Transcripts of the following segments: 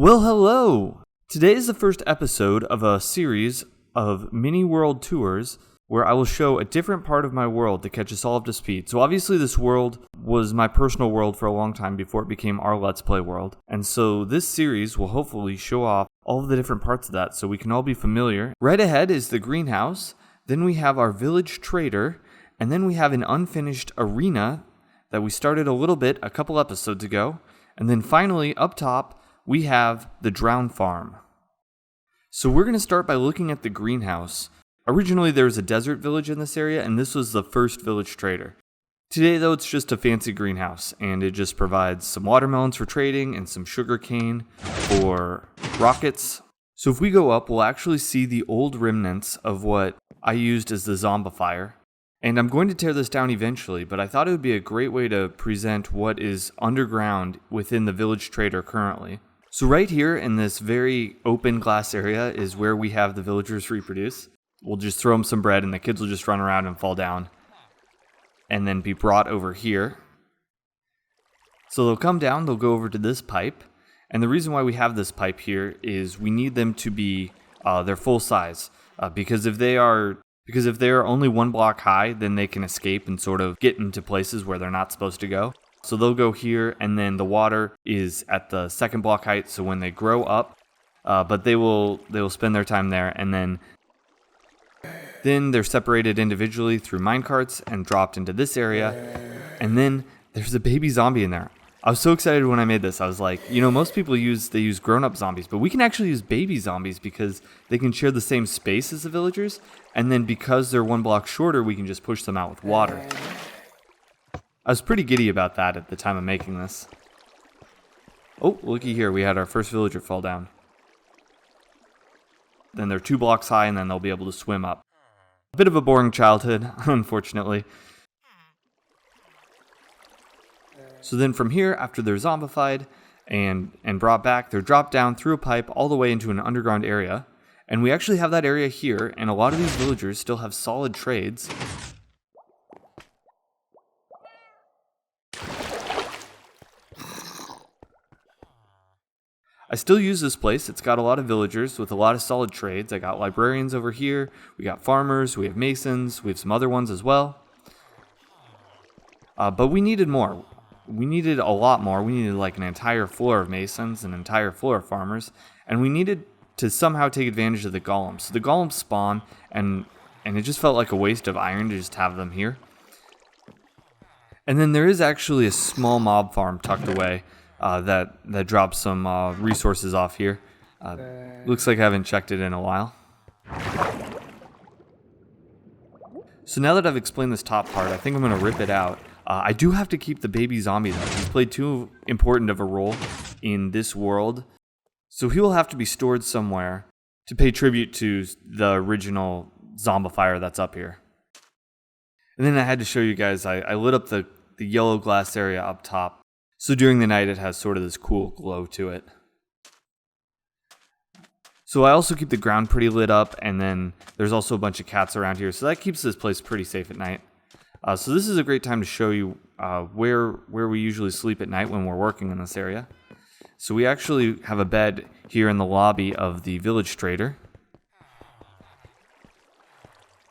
Well, hello! Today is the first episode of a series of mini world tours where I will show a different part of my world to catch us all up to speed. So obviously this world was my personal world for a long time before it became our Let's Play world. And so this series will hopefully show off all of the different parts of that so we can all be familiar. Right ahead is the greenhouse, then we have our village trader, and then we have an unfinished arena that we started a little bit a couple episodes ago. And then finally, up top, we have the Drown Farm. So we're going to start by looking at the greenhouse. Originally there was a desert village in this area, and this was the first village trader. Today though, it's just a fancy greenhouse, and it just provides some watermelons for trading and some sugar cane for rockets. So if we go up, we'll actually see the old remnants of what I used as the zombifier. And I'm going to tear this down eventually, but I thought it would be a great way to present what is underground within the village trader currently. So right here in this very open glass area is where we have the villagers reproduce. We'll just throw them some bread and the kids will just run around and fall down. And then be brought over here. So they'll come down, they'll go over to this pipe. And the reason why we have this pipe here is we need them to be their full size. Because if they are only one block high, then they can escape and sort of get into places where they're not supposed to go. So they'll go here, and then the water is at the second block height, so when they grow up, but they will spend their time there, and then they're separated individually through minecarts and dropped into this area, and then there's a baby zombie in there. I was so excited when I made this. I was like, most people use grown-up zombies, but we can actually use baby zombies because they can share the same space as the villagers, and then because they're one block shorter, we can just push them out with water. I was pretty giddy about that at the time of making this. Oh, looky here, we had our first villager fall down. Then they're 2 blocks high, and then they'll be able to swim up. A bit of a boring childhood, unfortunately. So then from here, after they're zombified and brought back, they're dropped down through a pipe all the way into an underground area. And we actually have that area here, and a lot of these villagers still have solid trades. I still use this place. It's got a lot of villagers with a lot of solid trades. I got librarians over here, we got farmers, we have masons, we have some other ones as well. But we needed more. We needed a lot more. We needed like an entire floor of masons, an entire floor of farmers, and we needed to somehow take advantage of the golems. So the golems spawn, and it just felt like a waste of iron to just have them here. And then there is actually a small mob farm tucked away that drops some resources off here. Looks like I haven't checked it in a while. So now that I've explained this top part, I think I'm going to rip it out. I do have to keep the baby zombie though. He's played too important of a role in this world. So he will have to be stored somewhere to pay tribute to the original zombifier that's up here. And then I had to show you guys, I lit up the yellow glass area up top. So during the night it has sort of this cool glow to it. So I also keep the ground pretty lit up, and then there's also a bunch of cats around here, so that keeps this place pretty safe at night. So this is a great time to show you where we usually sleep at night when we're working in this area. So we actually have a bed here in the lobby of the village trader.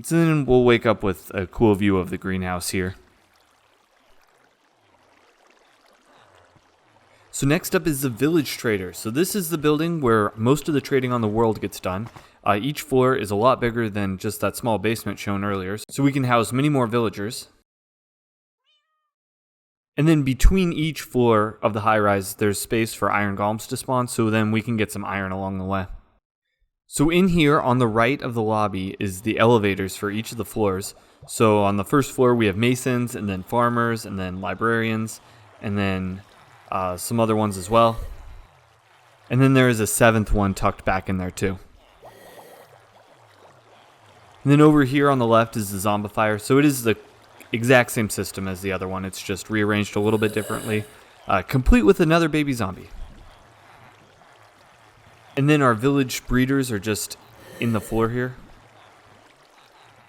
So then we'll wake up with a cool view of the greenhouse here. So next up is the village trader. So this is the building where most of the trading on the world gets done. Each floor is a lot bigger than just that small basement shown earlier, so we can house many more villagers. And then between each floor of the high-rise, there's space for iron golems to spawn, so then we can get some iron along the way. So in here, on the right of the lobby, is the elevators for each of the floors. So on the first floor, we have masons, and then farmers, and then librarians, and then some other ones as well. And then there is a 7th one tucked back in there too. And then over here on the left is the zombifier. So it is the exact same system as the other one. It's just rearranged a little bit differently. Complete with another baby zombie. And then our village breeders are just in the floor here.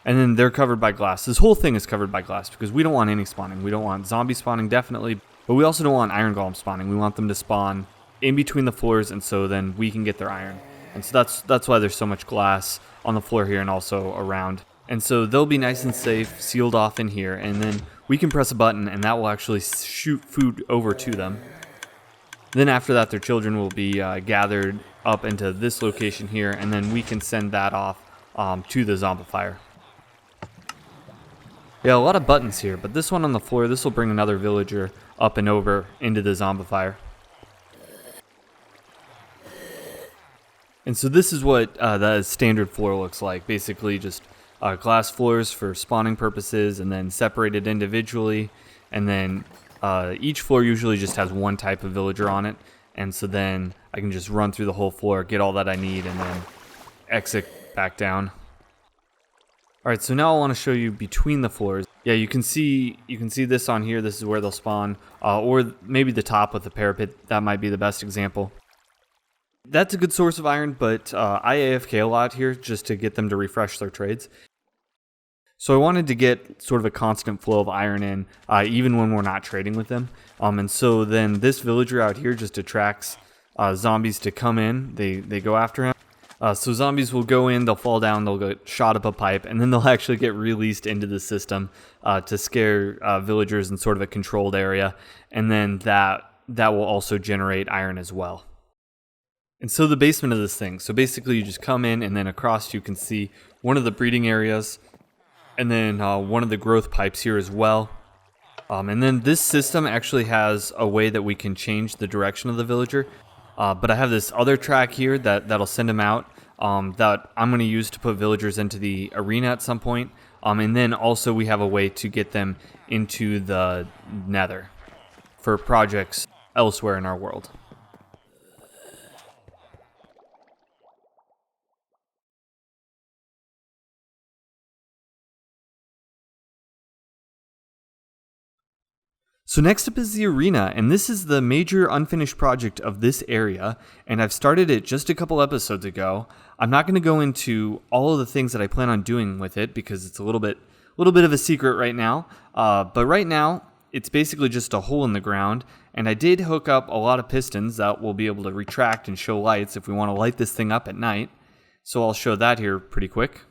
And then they're covered by glass. This whole thing is covered by glass because we don't want any spawning. We don't want zombie spawning, definitely. But we also don't want iron golem spawning. We want them to spawn in between the floors, and so then we can get their iron. And so that's why there's so much glass on the floor here and also around. And so they'll be nice and safe, sealed off in here, and then we can press a button and that will actually shoot food over to them. Then after that, their children will be gathered up into this location here, and then we can send that off to the zombifier. Yeah, a lot of buttons here, but this one on the floor, this will bring another villager up and over into the zombifier. And so this is what the standard floor looks like. Basically just glass floors for spawning purposes, and then separated individually. And then each floor usually just has one type of villager on it. And so then I can just run through the whole floor, get all that I need, and then exit back down. Alright, so now I want to show you between the floors. Yeah, you can see this on here. This is where they'll spawn. Or maybe the top with the parapet. That might be the best example. That's a good source of iron, but I AFK a lot here just to get them to refresh their trades. So I wanted to get sort of a constant flow of iron in, even when we're not trading with them. And so then this villager out here just attracts zombies to come in. They go after him. So zombies will go in, they'll fall down, they'll get shot up a pipe, and then they'll actually get released into the system to scare villagers in sort of a controlled area. And then that will also generate iron as well. And so the basement of this thing, so basically you just come in, and then across you can see one of the breeding areas, and then one of the growth pipes here as well. And then this system actually has a way that we can change the direction of the villager. But I have this other track here that'll send them out that I'm going to use to put villagers into the arena at some point. And then also we have a way to get them into the nether for projects elsewhere in our world. So next up is the arena, and this is the major unfinished project of this area, and I've started it just a couple episodes ago. I'm not going to go into all of the things that I plan on doing with it because it's a little bit of a secret right now. But right now, it's basically just a hole in the ground, and I did hook up a lot of pistons that will be able to retract and show lights if we want to light this thing up at night. So I'll show that here pretty quick.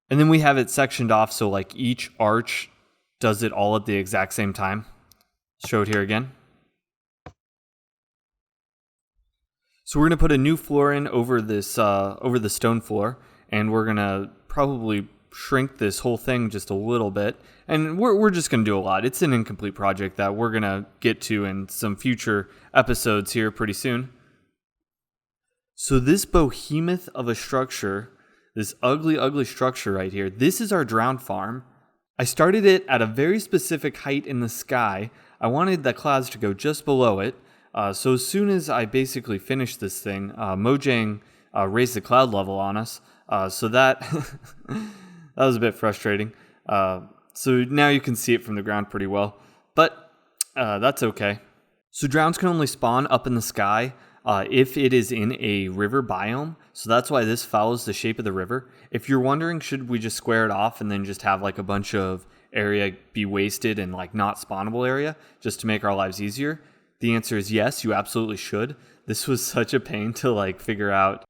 And then we have it sectioned off so like each arch does it all at the exact same time. Show it here again. So we're going to put a new floor in over this over the stone floor, and we're going to probably shrink this whole thing just a little bit. And we're just going to do a lot. It's an incomplete project that we're going to get to in some future episodes here pretty soon. So this behemoth of a structure, this ugly structure right here, this is our drowned farm. I started it at a very specific height in the sky. I wanted the clouds to go just below it. So as soon as I basically finished this thing, Mojang raised the cloud level on us. So that that was a bit frustrating. So now you can see it from the ground pretty well. But that's okay. So drowns can only spawn up in the sky if it is in a river biome. So that's why this follows the shape of the river. If you're wondering, should we just square it off and then just have like a bunch of area be wasted and like not spawnable area just to make our lives easier? The answer is yes, you absolutely should. This was such a pain to like figure out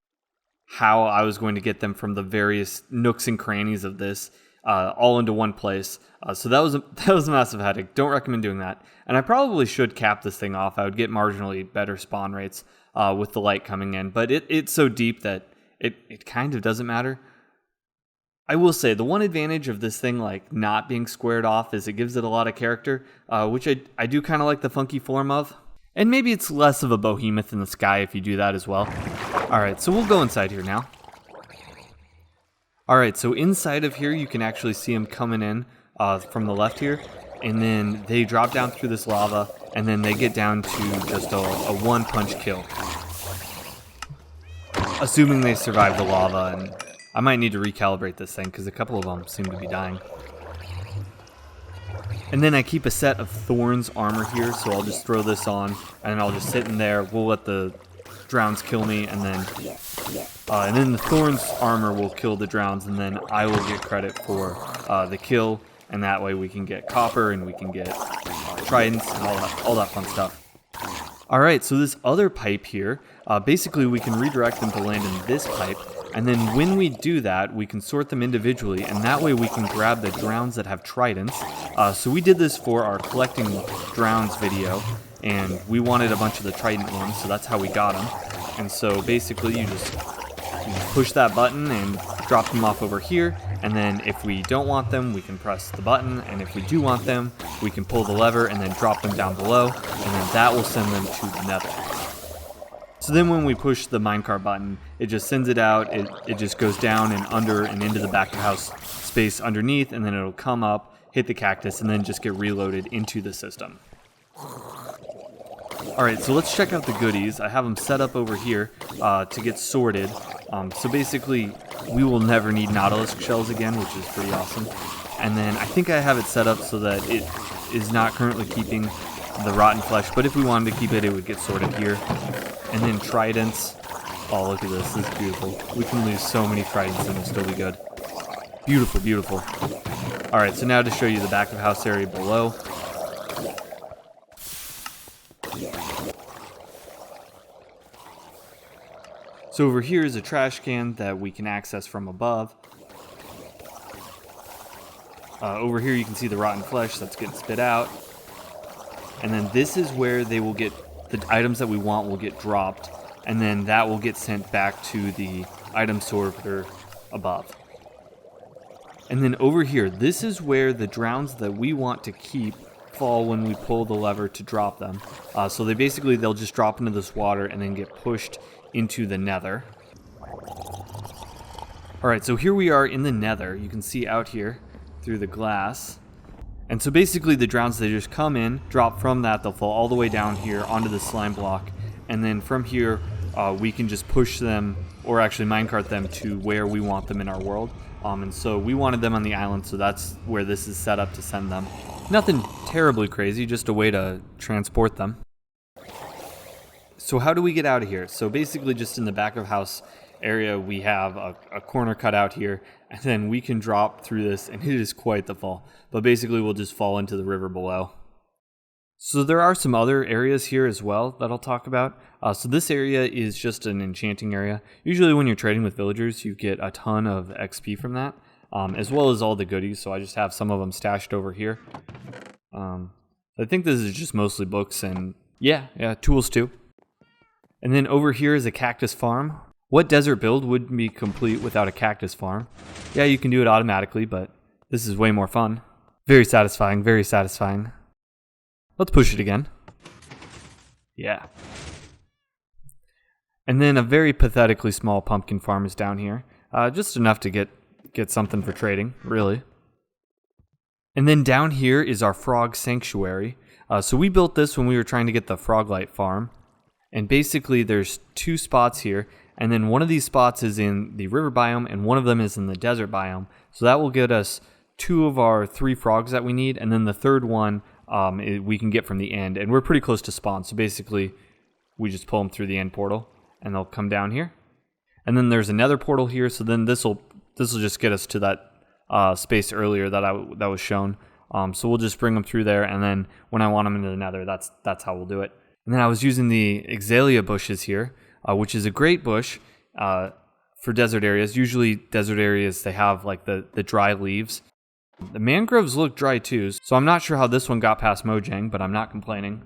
how I was going to get them from the various nooks and crannies of this all into one place. So that was a massive headache. Don't recommend doing that. And I probably should cap this thing off. I would get marginally better spawn rates with the light coming in, but it's so deep that it kind of doesn't matter. I will say the one advantage of this thing like not being squared off is it gives it a lot of character, which I do kind of like the funky form of. And maybe it's less of a behemoth in the sky if you do that as well. Alright, so we'll go inside here now. Alright, so inside of here you can actually see them coming in from the left here. And then they drop down through this lava, and then they get down to just a one-punch kill. Assuming they survive the lava, and I might need to recalibrate this thing because a couple of them seem to be dying. And then I keep a set of Thorns armor here, so I'll just throw this on, and I'll just sit in there. We'll let the drowns kill me, and then the Thorns armor will kill the drowns, and then I will get credit for the kill, and that way we can get copper and we can get tridents and all that fun stuff. All right, so this other pipe here, basically we can redirect them to land in this pipe, and then when we do that, we can sort them individually, and that way we can grab the drowns that have tridents. So we did this for our collecting drowns video, and we wanted a bunch of the trident ones, so that's how we got them. And so basically you just push that button and drop them off over here, and then if we don't want them, we can press the button, and if we do want them, we can pull the lever and then drop them down below, and then that will send them to the nether. So then when we push the minecart button, it just sends it out, it just goes down and under and into the back of house space underneath, and then it'll come up, hit the cactus, and then just get reloaded into the system. Alright, so let's check out the goodies. I have them set up over here to get sorted. So basically, we will never need nautilus shells again, which is pretty awesome. And then I think I have it set up so that it is not currently keeping the rotten flesh, but if we wanted to keep it, it would get sorted here. And then tridents. Oh, look at this. This is beautiful. We can lose so many tridents and it'll still be good. Beautiful, beautiful. Alright, so now to show you the back of house area below. So over here is a trash can that we can access from above. Over here you can see the rotten flesh that's getting spit out. And then this is where they will get, the items that we want will get dropped. And then that will get sent back to the item sorter above. And then over here, this is where the drowns that we want to keep fall when we pull the lever to drop them. So they'll just drop into this water and then get pushed into the nether. Alright, so here we are in the nether. You can see out here through the glass. And so basically the drowns, they just come in, drop from that, they'll fall all the way down here onto the slime block. And then from here, we can just push them, or actually minecart them to where we want them in our world. And so we wanted them on the island, so that's where this is set up to send them. Nothing terribly crazy, just a way to transport them. So how do we get out of here? So basically just in the back of house area, we have a corner cut out here, and then we can drop through this, and it is quite the fall. But basically we'll just fall into the river below. So there are some other areas here as well that I'll talk about. So this area is just an enchanting area. Usually when you're trading with villagers, you get a ton of XP from that, as well as all the goodies. So I just have some of them stashed over here. I think this is just mostly books and yeah, tools too. And then over here is a cactus farm. What desert build wouldn't be complete without a cactus farm? Yeah, you can do it automatically, but this is way more fun. Very satisfying, very satisfying. Let's push it again. Yeah. And then a very pathetically small pumpkin farm is down here. Just enough to get something for trading, really. And then down here is our frog sanctuary. So we built this when we were trying to get the Froglight farm. And basically there's two spots here, and then one of these spots is in the river biome and one of them is in the desert biome. So that will get us 2 of our 3 frogs that we need, and then the third one we can get from the end, and we're pretty close to spawn. So basically we just pull them through the end portal and they'll come down here. And then there's another portal here, so then this will just get us to that space earlier that was shown. So we'll just bring them through there, and then when I want them into the nether, that's how we'll do it. And then I was using the Exalia bushes here, which is a great bush for desert areas. Usually desert areas, they have like the dry leaves. The mangroves look dry too, so I'm not sure how this one got past Mojang, but I'm not complaining.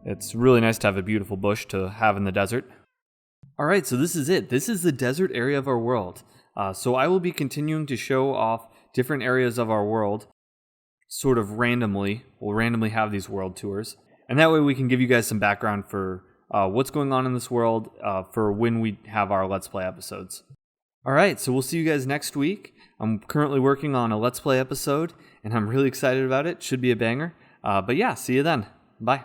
It's really nice to have a beautiful bush to have in the desert. Alright, so this is it. This is the desert area of our world. So I will be continuing to show off different areas of our world, sort of randomly. We'll randomly have these world tours. And that way we can give you guys some background for what's going on in this world for when we have our Let's Play episodes. Alright, so we'll see you guys next week. I'm currently working on a Let's Play episode, and I'm really excited about it. Should be a banger. But yeah, see you then. Bye.